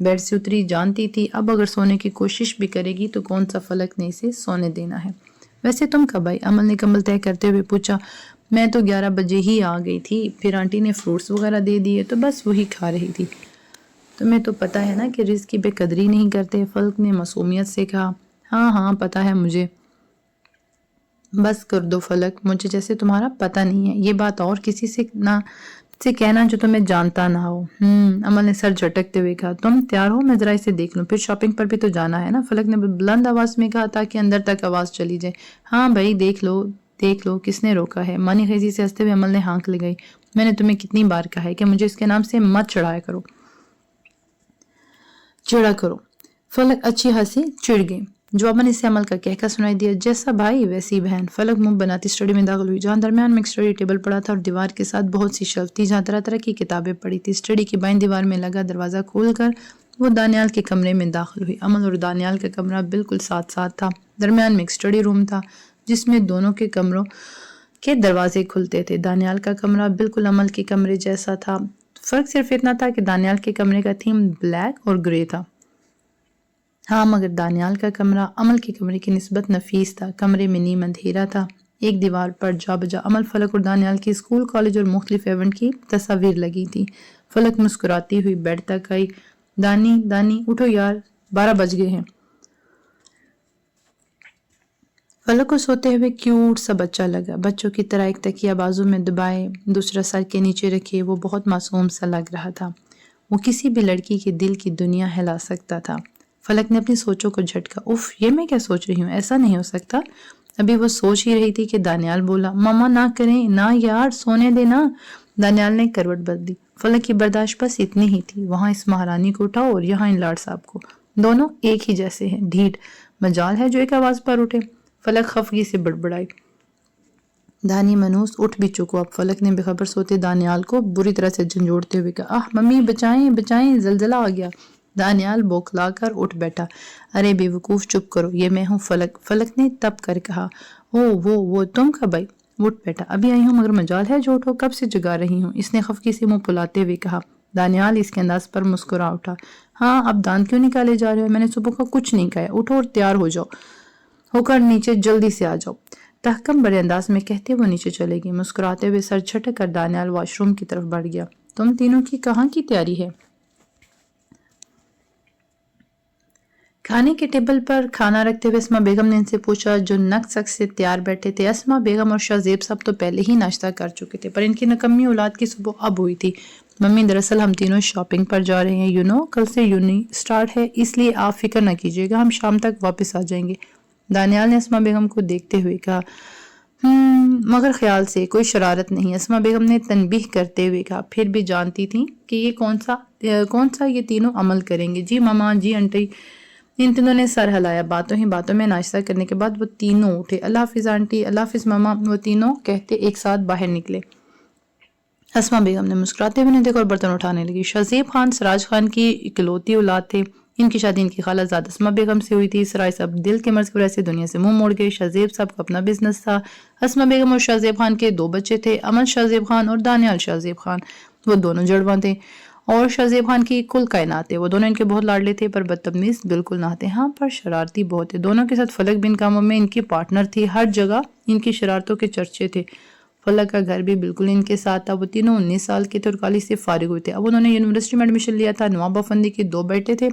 Bed سے اتری، جانتی تھی اب اگر سونے کی کوشش بھی کرے گی تو کون سا فلک نے اسے سونے دینا ہے۔ ویسے تم کب آئی؟ عمل نے کمبل طے کرتے ہوئے پوچھا۔ میں تو 11 بجے ہی آ گئی تھی، پھر آنٹی نے فروٹس وغیرہ دے دیے تو بس وہی کھا رہی تھی۔ تمہیں تو پتہ ہے نا کہ رزق کی بے قدری نہیں کرتے، فلک نے معصومیت سے کہا۔ ہاں ہاں پتہ ہے مجھے، بس کر دو فلک، مجھے جیسے تمہارا پتہ نہیں ہے، یہ بات اور کسی سے کہنا جو تمہیں جانتا نہ ہو۔ عمل نے سر جھٹکتے ہوئے کہا۔ تم تیار ہو؟ میں ذرا اسے دیکھ لوں، پھر شاپنگ پر بھی تو جانا ہے نا، فلک نے بلند آواز میں کہا تاکہ اندر تک آواز چلی جائے۔ ہاں بھائی دیکھ لو، کس نے روکا ہے؟ مانی خیزی سے ہنستے ہوئے عمل نے ہانک لگائی۔ میں نے تمہیں کتنی بار کہا ہے کہ مجھے اس کے نام سے مت چڑھا کرو۔ فلک اچھی ہنسی، چڑ گئی۔ جواباً اسے عمل کا کہکا سنائی دیا، جیسا بھائی ویسی بہن۔ فلک منہ بناتی اسٹڈی میں داخل ہوئی، جہاں درمیان میں ایک اسٹڈی ٹیبل پڑا تھا اور دیوار کے ساتھ بہت سی شیلف تھی جہاں طرح طرح کی کتابیں پڑی تھی۔ اسٹڈی کی بائیں دیوار میں لگا دروازہ کھول کر وہ دانیال کے کمرے میں داخل ہوئی۔ عمل اور دانیال کا کمرہ بالکل ساتھ ساتھ تھا۔ درمیان میں ایک اسٹڈی روم تھا جس میں دونوں کے کمروں کے دروازے کھلتے تھے۔ دانیال کا کمرہ بالکل عمل کے کمرے جیسا تھا، فرق صرف اتنا تھا کہ دانیال کے کمرے کا تھیم بلیک اور گرے تھا۔ ہاں مگر دانیال کا کمرہ عمل کے کمرے کی نسبت نفیس تھا۔ کمرے میں نیم اندھیرا تھا، ایک دیوار پر جا بجا عمل، فلک اور دانیال کی اسکول، کالج اور مختلف ایونٹ کی تصاویر لگی تھی۔ فلک مسکراتی ہوئی بیڈ تک آئی۔ دانی اٹھو یار، 12 بج گئے ہیں۔ فلک کو سوتے ہوئے کیوٹ سا بچہ لگا، بچوں کی طرح ایک تکیہ بازو میں دبائے، دوسرا سر کے نیچے رکھے، وہ بہت معصوم سا لگ رہا تھا۔ وہ کسی بھی لڑکی کے دل کی دنیا ہلا سکتا تھا۔ فلک نے اپنی سوچوں کو جھٹکا۔ اف، یہ میں کیا سوچ رہی ہوں؟ ایسا نہیں ہو سکتا۔ ابھی وہ سوچ ہی رہی تھی کہ دانیال بولا، ماما نہ کریں، نہ یار، سونے دینا۔ دانیال نے کروٹ بدلی۔ فلک کی برداشت بس اتنی ہی تھی، وہاں اس مہارانی کو اٹھاؤ اور یہاں ان لاڈ صاحب کو، دونوں ایک ہی جیسے ہیں، ڈھیٹ مجال ہے جو ایک آواز پر اٹھے۔ فلک خفگی سے بڑبڑائی۔ دانی منوس اٹھ بھی چکو اب، فلک نے بے خبر سوتے دانیال کو بری طرح سے جھنجھوڑتے ہوئے کہا۔ ممی بچائیں، زلزلہ آ گیا۔ دانیال بوکھلا کر اٹھ بیٹھا۔ ارے بے وقوف چپ کرو، یہ میں ہوں فلک، فلک نے تب کر کہا۔ وہ تم کب آئی؟ اٹھ بیٹھا، ابھی آئی ہوں مگر مجال ہے جو اٹھو، کب سے جگا رہی ہوں، اس نے خفگی سے منہ پھلاتے ہوئے کہا۔ دانیال اس کے انداز پر مسکرا اٹھا۔ ہاں اب دانت کیوں نکالے جا رہے ہو؟ میں نے صبح کا کچھ نہیں کہا، اٹھو اور تیار ہو کر نیچے جلدی سے آ جاؤ، تحکم بڑے انداز میں کہتے وہ نیچے چلے گی۔ مسکراتے ہوئے سر جھٹک کر دانیال واش روم کی طرف بڑھ گیا۔ تم تینوں کی کہاں کی تیاری ہے؟ کھانے کے ٹیبل پر کھانا رکھتے ہوئے اسما بیگم نے ان سے پوچھا جو نک سک سے تیار بیٹھے تھے۔ اسما بیگم اور شاہ زیب صاحب تو پہلے ہی ناشتہ کر چکے تھے، پر ان کی نکمی اولاد کی صبح اب ہوئی تھی۔ ممی دراصل ہم تینوں شاپنگ پر جا رہے ہیں، کل سے یونی سٹارٹ ہے، اس لیے آپ فکر نہ کیجیے گا، ہم شام تک واپس آ جائیں گے۔ دانیال نے اسما بیگم کو دیکھتے ہوئے کہا۔ مگر خیال سے کوئی شرارت نہیں، اسما بیگم نے تنبیہ کرتے ہوئے کہا، پھر بھی جانتی تھیں کہ یہ کون سا یہ تینوں عمل کریں گے۔ جی ماما، جی انٹی۔ ان تینوں نے سر ہلایا۔ باتوں ہی باتوں میں ناشتہ کرنے کے بعد وہ تینوں اٹھے۔ اللہ حافظ آنٹی، اللہ حافظ ماما، وہ تینوں کہتے ایک ساتھ باہر نکلے۔ اسما بیگم نے مسکراتے ہوئے انہیں دیکھا اور برتن اٹھانے لگی۔ شاہ زیب خان سراج خان کی اکلوتی اولاد تھے، ان کی شادی ان کی خالہ زاد اسما بیگم سے ہوئی تھی۔ سراج صاحب دل کے مرض کی وجہ سے دنیا سے منہ موڑ گئے۔ شاہ زیب صاحب کا اپنا بزنس تھا۔ اسما بیگم اور شاہ زیب خان کے 2 بچے تھے، امن شاہ زیب خان اور دانیال شاہ زیب خان، وہ دونوں جڑواں تھے اور شاہ زیب خان کی کل کائنات تھے۔ وہ دونوں ان کے بہت لاڈلے تھے پر بدتمیز بالکل نہ تھے، ہاں پر شرارتی بہت تھے۔ دونوں کے ساتھ فلک بھی ان کاموں میں ان کی پارٹنر تھی، ہر جگہ ان کی شرارتوں کے چرچے تھے۔ فلک کا گھر بھی بالکل ان کے ساتھ تھا۔ وہ تینوں 19 سال کے تھے اور کالج سے فارغ ہوئے تھے۔ اب انہوں نے یونیورسٹی میں ایڈمیشن لیا تھا۔ نواب افندی کے 2 بیٹے تھے،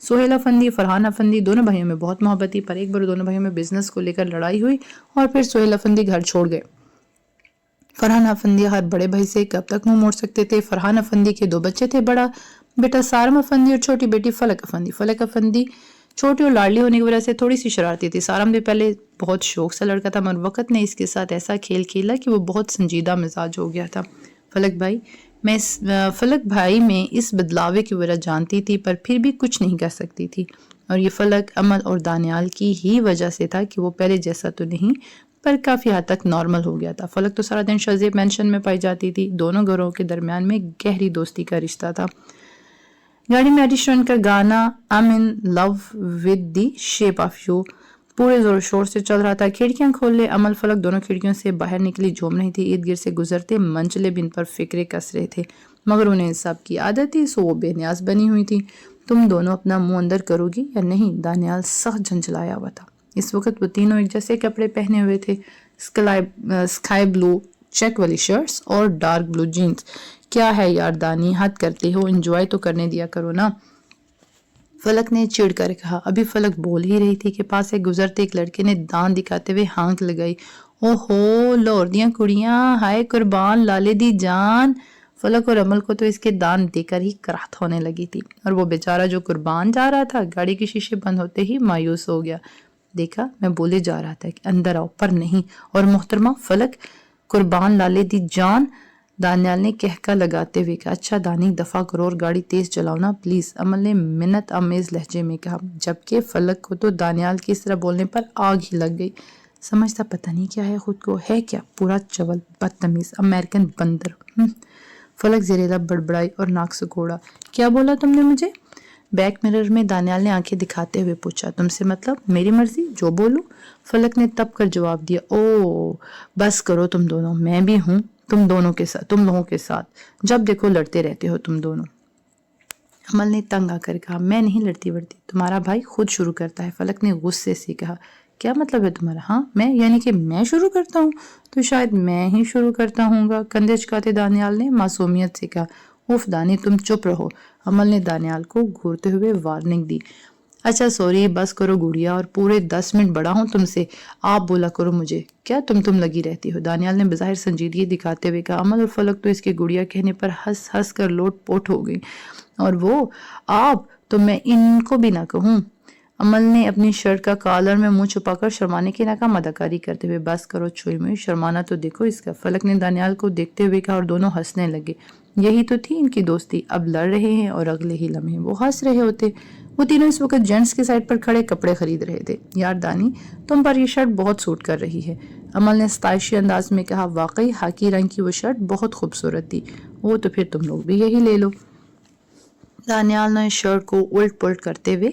سہیل افندی، فرحان افندی۔ دونوں بھائیوں میں بہت محبت تھی، پر ایک بار دونوں بھائیوں میں بزنس کو لے کر لڑائی ہوئی اور پھر سہیل افندی گھر چھوڑ گئے۔ فرحان افندی ہر بڑے بھائی سے کب تک منہ موڑ سکتے تھے؟ فرحان افندی کے 2 بچے تھے، بڑا بیٹا سارم افندی اور چھوٹی بیٹی فلک افندی۔ فلک افندی چھوٹی اور لاڈلی ہونے کی وجہ سے تھوڑی سی شرارتی تھی۔ سارم بھی پہلے بہت شوق سے لڑکا تھا مگر وقت نے اس کے ساتھ ایسا کھیل کھیلا کہ وہ بہت سنجیدہ مزاج ہو گیا تھا۔ فلک بھائی میں اس بدلاوے کی وجہ جانتی تھی پر پھر بھی کچھ نہیں کر سکتی تھی، اور یہ فلک، عمل اور دانیال کی ہی وجہ سے تھا کہ وہ پہلے جیسا تو نہیں پر کافی حد تک نارمل ہو گیا تھا۔ فلک تو سارا دن شاہ زیب مینشن میں پائی جاتی تھی، دونوں گھروں کے درمیان میں گہری دوستی کا رشتہ تھا۔ گاڑی میں ایڈی شیرن کا گانا I'm in love with the shape of you پورے زور و شور سے چل رہا تھا۔ کھڑکیاں کھول لے، عمل فلک دونوں کھڑکیوں سے باہر نکلی، جھوم رہی تھی۔ ارد گرد سے گزرتے منچلے بھی ان پر فکرے کس رہے تھے، مگر انہیں سب کی عادت تھی سو وہ بے نیاز بنی ہوئی تھی۔ تم دونوں اپنا منہ اندر کرو گی یا نہیں؟ دانیال سخت جھنجھلایا ہوا تھا۔ اس وقت وہ تینوں ایک جیسے کپڑے پہنے ہوئے تھے، اسکائی بلو چیک والی شرٹس اور ڈارک بلو جینز۔ کیا ہے یار دانی، حد کرتے ہو، انجوائے تو کرنے دیا کرو نا، فلک نے چڑ کر کہا۔ ابھی فلک بول ہی رہی تھی کہ پاس سے گزرتے ایک لڑکے نے دان دکھاتے ہوئے ہانک لگائی۔ او ہو لاہور دیاں کڑیاں، ہائے قربان لالے دی جان۔ فلک اور عمل کو تو اس کے دان دے کر ہی کراہت ہونے لگی تھی، اور وہ بیچارہ جو قربان جا رہا تھا گاڑی کے شیشے بند ہوتے ہی مایوس ہو گیا۔ دیکھا، میں بولے جا رہا تھا کہ اندر آؤ، پر نہیں۔ اور محترمہ فلک، قربان لالے دی جان، دانیال نے کہکا لگاتے ہوئے کہا۔ اچھا دانی دفع کرو اور گاڑی تیز چلاؤ نا پلیز، عمل نے منت آمیز لہجے میں کہا، جبکہ فلک کو تو دانیال کی اس طرح بولنے پر آگ ہی لگ گئی۔ سمجھتا پتہ نہیں کیا ہے خود کو، ہے کیا پورا چول، بدتمیز امریکن بندر۔ فلک زیر لب بڑبڑائی اور ناک سکوڑا۔ کیا بولا تم نے مجھے؟ بیک مرر میں دانیال نے آنکھیں دکھاتے ہوئے پوچھا۔ تم سے مطلب میری مرضی، جو بولوں، فلک نے تپ کر جواب دیا۔ او بس کرو تم دونوں، میں بھی ہوں تم لوگوں کے ساتھ، جب دیکھو لڑتے رہتے ہو تم دونوں۔ عمل نے تنگ آ کر کہا، میں نہیں لڑتی بڑتی، تمہارا بھائی خود شروع کرتا ہے۔ فلک نے غصے سے کہا، کیا مطلب ہے تمہارا؟ ہاں میں، یعنی کہ میں شروع کرتا ہوں؟ تو شاید میں ہی شروع کرتا ہوں گا، کندھے چکاتے دانیال نے معصومیت سے کہا۔ اوف دانی تم چپ رہو، عمل نے دانیال کو گھورتے ہوئے وارننگ دی۔ اچھا سوری، بس کرو گڑیا، اور پورے 10 منٹ بڑا ہوں تم سے، آپ بولا کرو مجھے، کیا تم لگی رہتی ہو؟ دانیال نے بظاہر سنجیدگی دکھاتے ہوئے کہا۔ عمل اور فلک تو اس کے گڑیا کہنے پر ہنس ہنس کر لوٹ پوٹ ہو گئی۔ اور وہ آپ تو میں ان کو بھی نہ کہوں۔ عمل نے اپنی شرٹ کا کالر میں منہ چھپا کر شرمانے کی ناکام اداکاری کرتے ہوئے، بس کرو چھوئی موئی، شرمانا تو دیکھو اس کا، فلک نے دانیال کو دیکھتے ہوئے کہا، اور دونوں ہنسنے لگے۔ یہی تو تھی ان کی دوستی، اب لڑ رہے ہیں اور اگلے ہی لمحے وہ ہنس رہے ہوتے۔ وہ تینوں اس وقت جینٹس کے سائڈ پر کھڑے کپڑے خرید رہے تھے۔ یار دانی تم پر یہ شرٹ بہت سوٹ کر رہی ہے، عمل نے ستائشی انداز میں کہا۔ واقعی خاکی رنگ کی وہ شرٹ بہت خوبصورت تھی۔ وہ تو پھر تم لوگ بھی یہی لے لو، دانیال نے شرٹ کو الٹ پلٹ کرتے ہوئے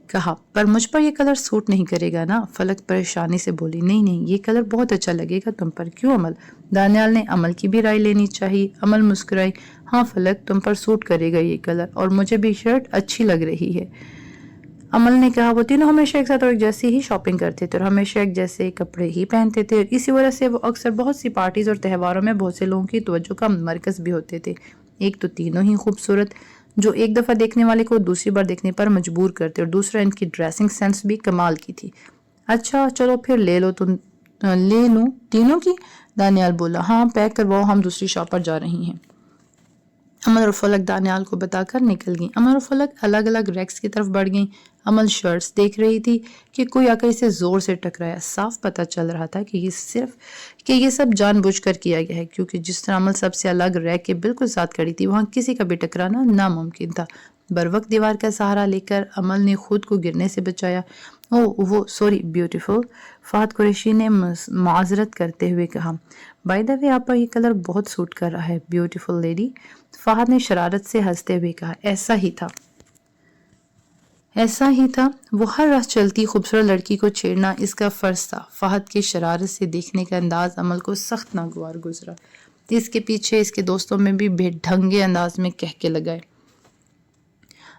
کہا۔ پر مجھ پر یہ کلر سوٹ نہیں کرے گا نا، فلک پریشانی سے بولی۔ نہیں یہ کلر بہت اچھا لگے گا تم پر، کیوں عمل؟ دانیال نے عمل کی بھی رائے لینی چاہیے۔ عمل مسکرائی۔ ہاں فلک تم پر سوٹ کرے گا یہ کلر، اور مجھے بھی شرٹ اچھی لگ رہی ہے، عمل نے کہا۔ وہ تینوں ہمیشہ ایک ساتھ اور ایک جیسی ہی شاپنگ کرتے تھے اور ہمیشہ ایک جیسے کپڑے ہی پہنتے تھے، اور اسی وجہ سے وہ اکثر بہت سی پارٹیز اور تہواروں میں بہت سے لوگوں کی توجہ کا مرکز بھی ہوتے تھے۔ ایک تو تینوں ہی خوبصورت، جو ایک دفعہ دیکھنے والے کو دوسری بار دیکھنے پر مجبور کرتے، اور دوسرا ان کی ڈریسنگ سینس بھی کمال کی تھی۔ اچھا چلو پھر لے لوں تینوں کی، دانیال بولا۔ ہاں پیک کرواؤ، ہم دوسری شاپ پر جا رہی ہیں، عمل اور فلک دانیال کو بتا کر نکل گئیں۔ عمل اور فلک الگ الگ ریکس کی طرف بڑھ گئیں۔ عمل شرٹس دیکھ رہی تھی کہ کوئی آ کر اسے زور سے ٹکرایا۔ صاف پتہ چل رہا تھا کہ یہ سب جان بوجھ کر کیا گیا ہے، کیونکہ جس طرح عمل سب سے الگ ریک کے بالکل ساتھ کھڑی تھی، وہاں کسی کا بھی ٹکرانا ناممکن تھا۔ بروقت دیوار کا سہارا لے کر عمل نے خود کو گرنے سے بچایا۔ وہ سوری بیوٹیفل، فہد قریشی نے معذرت کرتے ہوئے کہا۔ بائی دا وے آپ پر یہ کلر بہت سوٹ کر رہا ہے بیوٹیفل لیڈی، فہد نے شرارت سے ہنستے ہوئے کہا۔ ایسا ہی تھا، وہ ہر راہ چلتی خوبصورت لڑکی کو چھیڑنا اس کا فرض تھا۔ فہد کے شرارت سے دیکھنے کا انداز عمل کو سخت ناگوار گزرا۔ اس کے پیچھے اس کے دوستوں میں بھی بے ڈھنگے انداز میں کہکے لگائے۔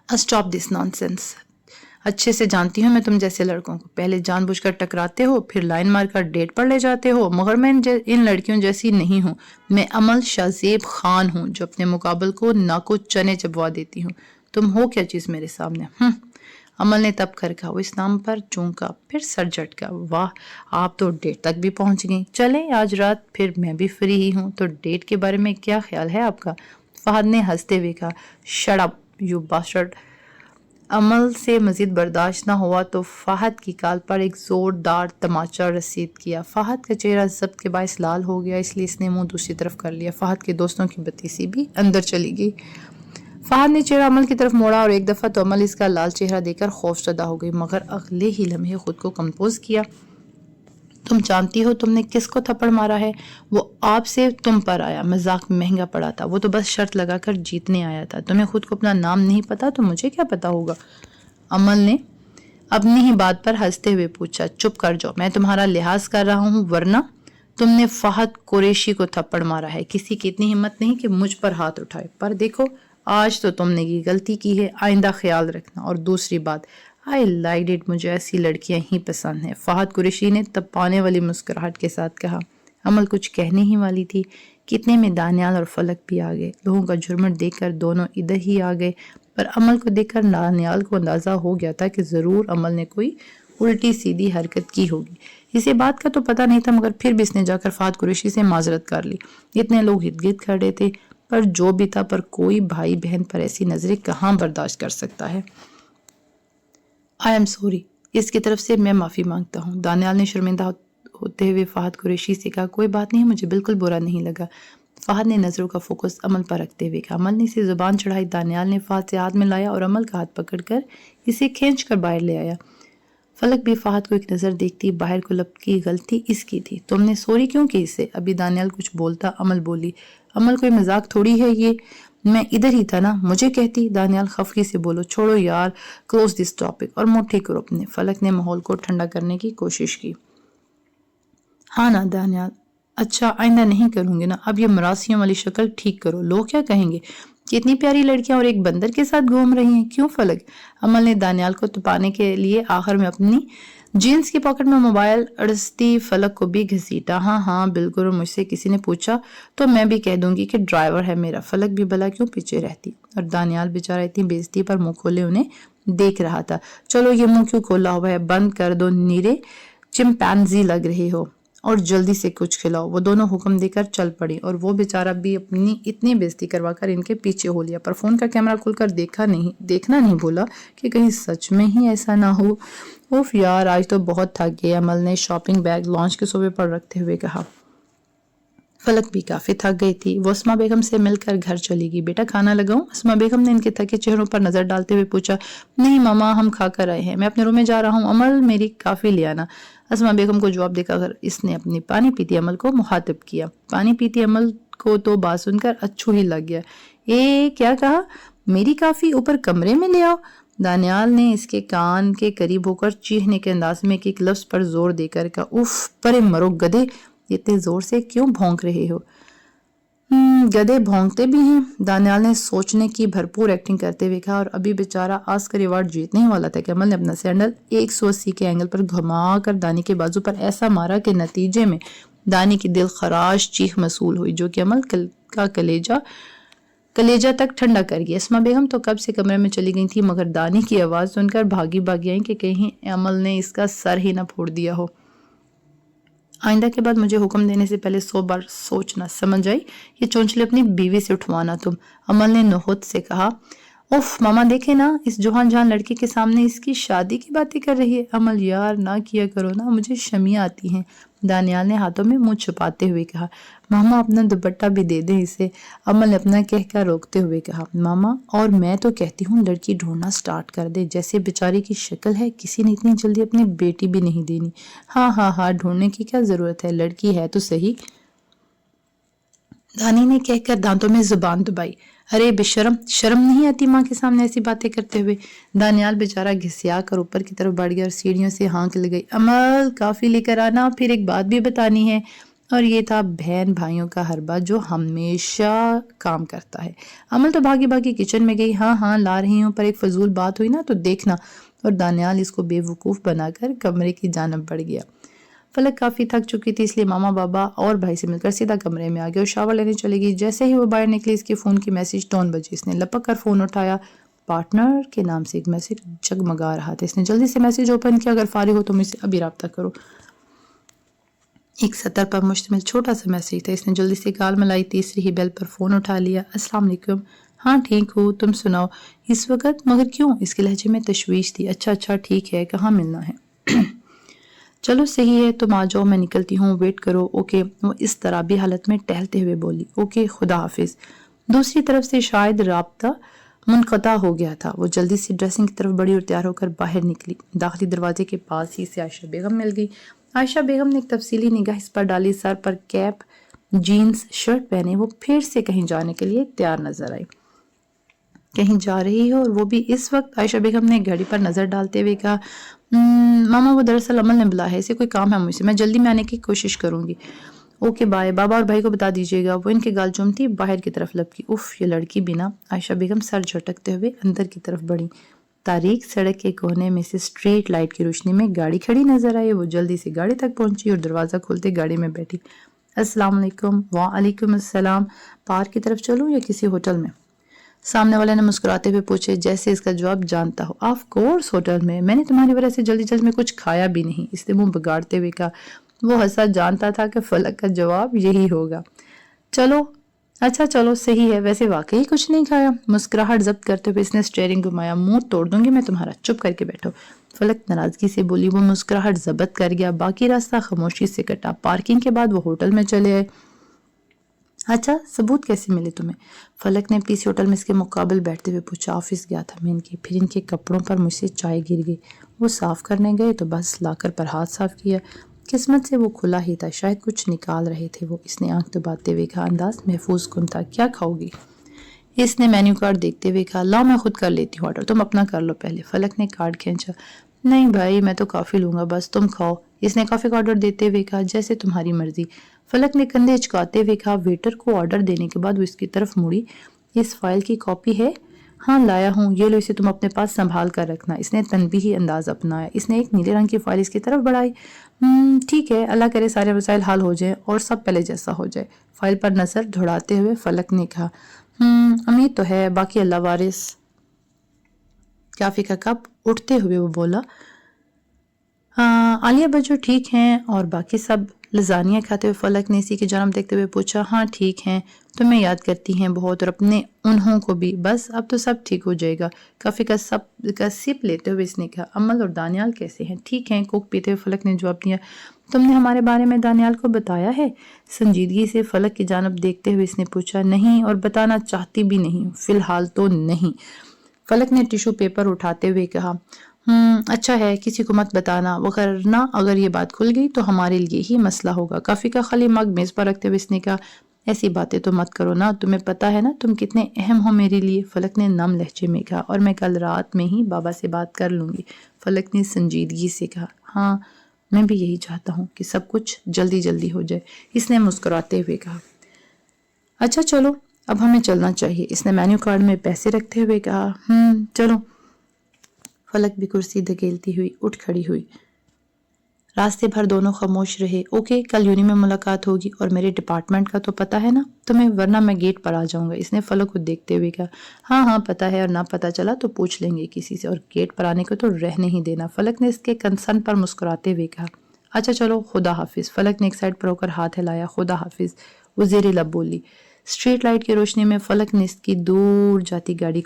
اسٹاپ دس نانسنس، اچھے سے جانتی ہوں میں تم جیسے لڑکوں کو، پہلے جان بوجھ کر ٹکراتے ہو، پھر لائن مار کر ڈیٹ پر لے جاتے ہو، مگر میں ان لڑکیوں جیسی نہیں ہوں۔ میں عمل شاذیب خان ہوں، جو اپنے مقابل کو ناکو چنے چبوا دیتی ہوں۔ تم ہو کیا چیز میرے سامنے؟ عمل نے تب کر کہا۔ وہ اس نام پر چونکا، پھر سر جھٹکا۔ واہ، آپ تو ڈیٹ تک بھی پہنچ گئیں۔ چلیں آج رات پھر میں بھی فری ہی ہوں، تو ڈیٹ کے بارے میں کیا خیال ہے آپ کا؟ فہد نے ہنستے ہوئے کہا۔ Shut up you bastard. عمل سے مزید برداشت نہ ہوا تو فہد کی کال پر ایک زوردار تماچا رسید کیا۔ فہد کا چہرہ ضبط کے باعث لال ہو گیا، اس لیے اس نے منہ دوسری طرف کر لیا۔ فہد کے دوستوں کی بتیسی بھی اندر چلی گئی۔ فہد نے چہرہ عمل کی طرف موڑا، اور ایک دفعہ تو عمل اس کا لال چہرہ دیکھ کر خوف زدہ ہو گئی، مگر اگلے ہی لمحے خود کو کمپوز کیا۔ تم جانتی ہو تم نے کس کو تھپڑ مارا ہے؟ وہ آپ سے تم پر آیا، مذاق مہنگا پڑا تھا، وہ تو بس شرط لگا کر جیتنے آیا تھا۔ تمہیں خود کو اپنا نام نہیں پتا تو مجھے کیا پتا ہوگا؟ عمل نے اپنی ہی بات پر ہنستے ہوئے پوچھا۔ چپ کر جاؤ، میں تمہارا لحاظ کر رہا ہوں، ورنہ تم نے فہد قریشی کو تھپڑ مارا ہے، کسی کی اتنی ہمت نہیں کہ مجھ پر ہاتھ اٹھائے۔ پر دیکھو آج تو تم نے یہ غلطی کی ہے، آئندہ خیال رکھنا۔ اور دوسری بات، آئی لائک اٹ، مجھے ایسی لڑکیاں ہی پسند ہیں، فہد قریشی نے تپانے والی مسکراہٹ کے ساتھ کہا۔ امل کچھ کہنے ہی والی تھی، کتنے میں دانیال اور فلک بھی آ گئے۔ لوگوں کا جھرمٹ دیکھ کر دونوں ادھر ہی آ گئے، پر امل کو دیکھ کر دانیال کو اندازہ ہو گیا تھا کہ ضرور امل نے کوئی الٹی سیدھی حرکت کی ہوگی۔ اسے بات کا تو پتہ نہیں تھا، مگر پھر بھی اس نے جا کر فہد قریشی سے معذرت کر لی۔ اتنے لوگ ارد گرد کھڑے تھے، پر جو بھی تھا، پر کوئی بھائی بہن پر ایسی نظریں کہاں برداشت کر سکتا ہے۔ آئی ایم سوری، اس کی طرف سے میں معافی مانگتا ہوں، دانیال نے شرمندہ ہوتے ہوئے فہد قریشی سے کہا۔ کوئی بات نہیں، مجھے بالکل برا نہیں لگا۔ فہد نے نظروں کا فوکس امل پر رکھتے ہوئے کہا۔ امل نے اسے زبان چڑھائی، دانیال نے فہد سے ہاتھ ملایا اور امل کا ہاتھ پکڑ کر اسے کھینچ کر باہر لے آیا۔ فلک بھی فہد کو ایک نظر دیکھتی باہر کو لپکی، غلطی اس کی تھی، تم نے سوری کیوں کی اس سے؟ ابھی دانیال کچھ بولتا، امل بولی، امل کوئی مذاق تھوڑی ہے یہ، میں ادھر ہی تھا نا، مجھے کہتی۔ دانیال خفگی سے بولو، چھوڑو یار، کلوز دس ٹاپک، اور منہ ٹھیک کرو اپنے۔ فلک نے ماحول کو ٹھنڈا کرنے کی کوشش کی۔ ہاں نا دانیال، اچھا آئندہ نہیں کروں گی نا، اب یہ مراسیوں والی شکل ٹھیک کرو، لوگ کیا کہیں گے؟ کتنی پیاری لڑکیاں اور ایک بندر کے ساتھ گھوم رہی ہیں، کیوں فلک؟ امل نے دانیال کو تپانے کے لیے آخر میں اپنی جینز کی پاکٹ میں موبائل اڑستی فلک کو بھی گھسیٹا۔ ہاں ہاں بالکل، اور مجھ سے کسی نے پوچھا تو میں بھی کہہ دوں گی کہ ڈرائیور ہے میرا۔ فلک بھی بھلا کیوں پیچھے رہتی، اور دانیال بیچارہ اتنی بے عزتی پر منہ کھولے انہیں دیکھ رہا تھا۔ چلو یہ منہ کیوں کھولا ہوا ہے، بند کر دو، نیرے چمپینزی لگ رہے ہو، اور جلدی سے کچھ کھلاؤ۔ وہ دونوں حکم دے کر چل پڑی، اور وہ بیچارہ بھی اپنی اتنی بے عزتی کروا کر ان کے پیچھے ہو لیا، پر فون کا کیمرہ کھول کر دیکھنا نہیں بھولا کہ کہیں سچ میں ہی ایسا نہ ہو۔ اوف یار، آج تو بہت تھک گئے، امل نے شاپنگ بیگ لانچ کے صوبے پر رکھتے ہوئے کہا۔ فلک بھی کافی تھک گئی تھی، وہ اسما بیگم سے مل کر گھر چلی گئی۔ بیٹا کھانا لگاؤں؟ اسما بیگم نے ان کے تھکے چہروں پر نظر ڈالتے ہوئے پوچھا۔ نہیں ماما، ہم کھا کر آئے ہیں، میں اپنے روم میں جا رہا ہوں، امل میری کافی لے آنا۔ اسما بیگم کو جواب دے کر اس نے اپنی پانی پیتی امل کو مخاطب کیا۔ پانی پیتی امل کو تو بات سن کر اچھو ہی لگ گیا۔ کیا کہا؟ میری کافی اوپر کمرے میں لے آؤ؟ دانیال نے اس کے کان کے قریب ہو کر چیخنے کے انداز میں ایک لفظ پر زور دے کر کہا۔ اف، پرے مرو گدھے، اتنے زور سے کیوں بھونک رہے ہو؟ گدھے بھونکتے بھی ہیں، دانیال نے سوچنے کی بھرپور ایکٹنگ کرتے ہوئے کہا، اور ابھی بیچارہ آسکر ایوارڈ جیتنے ہی والا تھا کہ امل نے اپنا سینڈل 180 کے اینگل پر گھما کر دانی کے بازو پر ایسا مارا کہ نتیجے میں دانی کی دل خراش چیخ موصول ہوئی، جو کہ امل کا کلیجہ تک ٹھنڈا کر گیا۔ اسما بیگم تو کب سے کمرے میں چلی گئی تھی، مگر دانی کی آواز سن کر بھاگی آئیں کہ کہیں امل نے اس کا سر ہی نہ پھوڑ دیا ہو۔ آئندہ کے بعد مجھے حکم دینے سے پہلے 100 بار سوچنا، سمجھ آئی؟ یہ چونچلے اپنی بیوی سے اٹھوانا تم، امل نے نوحت سے کہا۔ اوف ماما دیکھے نا، اس جوان جہان لڑکے کے سامنے اس کی شادی کی باتیں کر رہی ہے۔ امل یار نہ کیا کرو نا، مجھے شمیاں آتی ہیں، دانیال نے ہاتھوں میں منہ چھپاتے ہوئے کہا۔ ماما اپنا دوپٹہ بھی دے دیں اسے، امل نے اپنا کہہ کر روکتے ہوئے کہا۔ ماما، اور میں تو کہتی ہوں لڑکی ڈھونڈنا سٹارٹ کر دے، جیسے بیچاری کی شکل ہے کسی نے اتنی جلدی اپنی بیٹی بھی نہیں دینی۔ ہاں ڈھونڈنے کی کیا ضرورت ہے، لڑکی ہے تو صحیح، دانی نے کہہ کر دانتوں میں زبان دبائی۔ ارے بے شرم، شرم نہیں آتی ماں کے سامنے ایسی باتیں کرتے ہوئے؟ دانیال بیچارہ گھسیا کر اوپر کی طرف بڑھ گیا اور سیڑھیوں سے ہانک لے گئی۔ امل کافی لے کر آنا، پھر ایک بات بھی بتانی ہے۔ اور یہ تھا بہن بھائیوں کا حربہ جو ہمیشہ کام کرتا ہے۔ امل تو بھاگی کچن میں گئی۔ ہاں لا رہی ہوں، پر ایک فضول بات ہوئی نا تو دیکھنا، اور دانیال اس کو بے وقوف بنا کر کمرے کی جانب بڑھ گیا۔ فلک کافی تھک چکی تھی، اس لیے ماما بابا اور بھائی سے مل کر سیدھا کمرے میں آ گیا اور شاور لینے چلی گئی۔ جیسے ہی وہ باہر نکلی اس کے فون کی میسج ٹون بجی، اس نے لپک کر فون اٹھایا۔ پارٹنر کے نام سے ایک میسج جگمگا رہا تھا۔ اس نے جلدی سے میسج اوپن کیا۔ اگر فارغ ہو تو مجھ سے ابھی رابطہ کرو۔ ایک سطر پر مشتمل چھوٹا سا میسج تھا۔ اس نے جلدی سے گال ملائی، تیسری ہی بیل پر فون اٹھا لیا۔ السلام علیکم۔ ہاں ٹھیک ہو، تم سناؤ؟ اس وقت؟ مگر کیوں؟ اس کے لہجے میں تشویش تھی۔ اچھا ٹھیک ہے، کہاں ملنا ہے؟ چلو صحیح ہے، تم آ جاؤ، میں نکلتی ہوں، ویٹ کرو۔ اوکے، وہ اس طرح بھی حالت میں ٹہلتے ہوئے بولی۔ اوکے، خدا حافظ۔ دوسری طرف سے شاید رابطہ منقطع ہو گیا تھا۔ وہ جلدی سے ڈریسنگ کی طرف بڑھی اور تیار ہو کر باہر نکلی۔ داخلی دروازے کے پاس ہی سے عائشہ بیگم مل گئی۔ عائشہ بیگم نے ایک تفصیلی نگاہ اس پر ڈالی، سر پر کیپ، جینز شرٹ پہنے وہ پھر سے کہیں جانے کے لیے تیار نظر آئی۔ کہیں جا رہی ہو؟ اور وہ بھی اس وقت؟ عائشہ بیگم نے گھڑی پر نظر ڈالتے ہوئے کہا۔ ماما وہ دراصل امل نے بلایا ہے، اسے کوئی کام ہے مجھ سے، میں جلدی میں آنے کی کوشش کروں گی۔ اوکے بائے، بابا اور بھائی کو بتا دیجیے گا۔ وہ ان کے گال چومتی باہر کی طرف لپکی۔ اف، یہ لڑکی بھی نا۔ عائشہ بیگم سر جھٹکتے ہوئے اندر کی طرف بڑھی۔ تاریک سڑک کے کونے میں سے اسٹریٹ لائٹ کی روشنی میں گاڑی کھڑی نظر آئی۔ وہ جلدی سے گاڑی تک پہنچی اور دروازہ کھولتے گاڑی میں بیٹھی۔ السلام علیکم۔ وعلیکم السلام۔ پارک کی طرف چلوں یا کسی ہوٹل میں؟ سامنے والے نے مسکراتے ہوئے پوچھے، جیسے اس کا جواب جانتا ہو۔ آف کورس ہوٹل میں نے تمہاری وجہ سے جلدی میں کچھ کھایا بھی نہیں، اس نے منہ بگاڑتے ہوئے کہا۔ وہ ہنسا، جانتا تھا کہ فلک کا جواب یہی ہوگا۔ چلو، اچھا چلو، صحیح ہے، ویسے واقعی کچھ نہیں کھایا۔ مسکراہٹ ضبط کرتے ہوئے اس نے اسٹیئرنگ گھمایا۔ منہ توڑ دوں گی میں تمہارا، چپ کر کے بیٹھو۔ فلک ناراضگی سے بولی۔ وہ مسکراہٹ ضبط کر گیا۔ باقی راستہ خاموشی سے کٹا۔ پارکنگ کے بعد وہ ہوٹل میں چلے آئے۔ اچھا، ثبوت کیسے ملے تمہیں؟ فلک نے پی سی ہوٹل میں اس کے مقابل بیٹھتے ہوئے پوچھا۔ آفس گیا تھا میں ان کے، پھر ان کے کپڑوں پر مجھ سے چائے گر گئی۔ وہ صاف کرنے گئے تو بس لاکر پر ہاتھ صاف کیا۔ قسمت سے وہ کھلا ہی تھا، شاید کچھ نکال رہے تھے وہ۔ اس نے آنکھ دباتے ہوئے کہا، انداز محفوظ کن تھا۔ کیا کھاؤ گی؟ اس نے مینیو کارڈ دیکھتے ہوئے کہا، لاؤ میں خود کر لیتی ہوں آرڈر، تم اپنا کر لو پہلے۔ فلک نے کارڈ کھینچا۔ نہیں بھائی، میں تو کافی لوں گا، بس تم کھاؤ۔ اس نے کافی کا آرڈر دیتے ہوئے کہا، جیسے تمہاری مرضی۔ فلک نے کندھے اچکاتے ہوئے کہا۔ ویٹر کو آرڈر دینے کے بعد وہ اس کی طرف مڑی۔ اس فائل کی کاپی ہے؟ ہاں لایا ہوں، یہ لو، اسے تم اپنے پاس سنبھال کر رکھنا۔ اس نے تنبیہی انداز اپنایا۔ اس نے ایک نیلے رنگ کی فائل اس کی طرف بڑھائی۔ ٹھیک ہے، اللہ کرے سارے مسائل حل ہو جائیں اور سب پہلے جیسا ہو جائے۔ فائل پر نظر دھڑاتے ہوئے فلک نے کہا، امید تو ہے، باقی اللہ وارث۔ کافی کا کپ اٹھتے ہوئے وہ بولا، عالیہ بچو ٹھیک ہیں اور باقی سب؟ لزانیہ کھاتے ہوئے فلک نے اسی کی جانب دیکھتے ہوئے پوچھا۔ ہاں ٹھیک ہیں، تمہیں یاد کرتی ہیں بہت، اور اپنے انہوں کو بھی۔ بس اب تو سب ٹھیک ہو جائے گا۔ کافی کا سپ لیتے ہوئے اس نے کہا، امل اور دانیال کیسے ہیں؟ ٹھیک ہیں، کوک پیتے ہوئے فلک نے جواب دیا۔ تم نے ہمارے بارے میں دانیال کو بتایا ہے؟ سنجیدگی سے فلک کی جانب دیکھتے ہوئے اس نے پوچھا۔ نہیں، اور بتانا چاہتی بھی نہیں، فی الحال تو نہیں۔ فلک نے ٹیشو پیپر اٹھاتے ہوئے کہا، اچھا ہے، کسی کو مت بتانا، وگرنہ اگر یہ بات کھل گئی تو ہمارے لیے ہی مسئلہ ہوگا۔ کافی کا خالی مگ میز پر رکھتے ہوئے اس نے کہا، ایسی باتیں تو مت کرو نا، تمہیں پتا ہے نا تم کتنے اہم ہو میرے لیے۔ فلک نے نم لہجے میں کہا، اور میں کل رات میں ہی بابا سے بات کر لوں گی۔ فلک نے سنجیدگی سے کہا، ہاں میں بھی یہی چاہتا ہوں کہ سب کچھ جلدی ہو جائے۔ اس نے مسکراتے ہوئے کہا، اچھا چلو اب ہمیں چلنا چاہیے۔ اس نے مینیو کارڈ میں پیسے رکھتے ہوئے کہا، چلو۔ فلک بھی کرسی دھکیلتی ہوئی اٹھ کھڑی ہوئی۔ راستے بھر دونوں خاموش رہے۔ اوکے، کل یونی میں ملاقات ہوگی، اور میرے ڈپارٹمنٹ کا تو پتہ ہے نا تمہیں، ورنہ میں گیٹ پر آ جاؤں گا۔ اس نے فلک کو دیکھتے ہوئے کہا، ہاں پتہ ہے، اور نہ پتہ چلا تو پوچھ لیں گے کسی سے، اور گیٹ پر آنے کو تو رہ نہیں دینا۔ فلک نے اس کے کنسرن پر مسکراتے ہوئے کہا، اچھا چلو، خدا حافظ۔ فلک نے ایک سائڈ پر ہو کر ہاتھ ہلایا، خدا حافظ۔ وہ زیر لب بولی۔ اسٹریٹ لائٹ کی روشنی میں فلک نے اس کی دور جاتی گاڑی کو